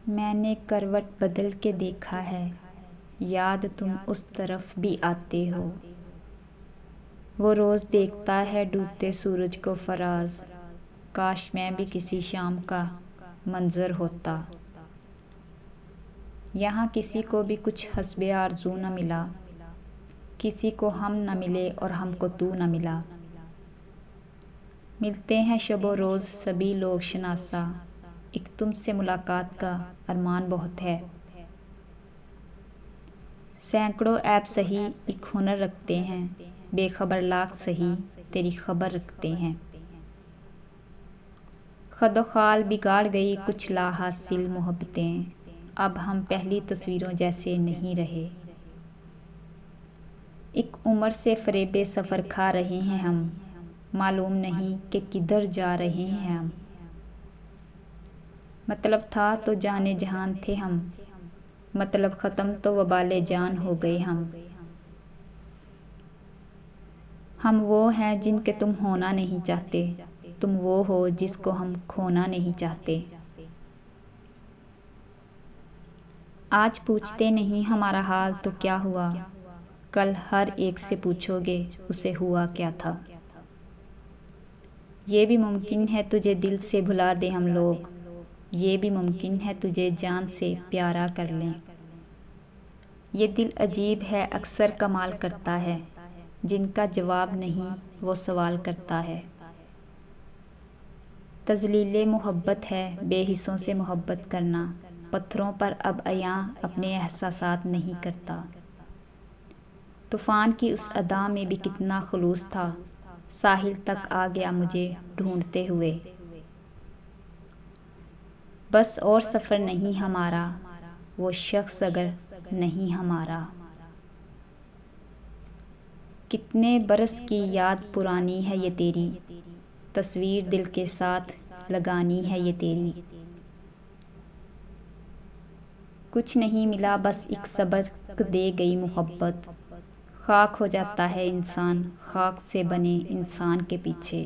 मैंने करवट बदल के देखा है, याद तुम उस तरफ भी आते हो। वो रोज़ देखता है डूबते सूरज को फराज, काश मैं भी किसी शाम का मंजर होता। यहाँ किसी को भी कुछ हस्बे आरज़ू न मिला, किसी को हम न मिले और हमको तू न मिला। मिलते हैं शबो रोज़ सभी लोग शनासा, एक तुमसे मुलाकात का अरमान बहुत है। सैकड़ों ऐप सही एक हुनर रखते हैं, बेखबर लाख सही तेरी खबर रखते हैं। खदोखाल बिगाड़ गई कुछ लाहासिल मोहब्बतें, अब हम पहली तस्वीरों जैसे नहीं रहे। एक उम्र से फरेबे सफ़र खा रहे हैं हम, मालूम नहीं कि किधर जा रहे हैं हम। मतलब था तो जाने जहान थे हम, मतलब ख़त्म तो वबाले जान हो गए हम। हम वो हैं जिनके तुम होना नहीं चाहते, तुम वो हो जिसको हम खोना नहीं चाहते। आज पूछते नहीं हमारा हाल तो क्या हुआ, कल हर एक से पूछोगे उसे हुआ क्या था। ये भी मुमकिन है तुझे दिल से भुला दे हम लोग, ये भी मुमकिन है तुझे जान से प्यारा कर लें। ये दिल अजीब है अक्सर कमाल करता है, जिनका जवाब नहीं वो सवाल करता है। तज़लीले मोहब्बत है बेहिस्सों से मोहब्बत करना, पत्थरों पर अब अयां अपने एहसासात नहीं करता। तूफ़ान की उस अदा में भी कितना खुलूस था, साहिल तक आ गया मुझे ढूंढते हुए। बस और सफ़र नहीं हमारा, वो शख्स अगर नहीं हमारा। कितने बरस की याद पुरानी है ये तेरी, तस्वीर दिल के साथ लगानी है ये तेरी। कुछ नहीं मिला बस एक सबक दे गई मोहब्बत, खाक हो जाता है इंसान खाक से बने इंसान के पीछे।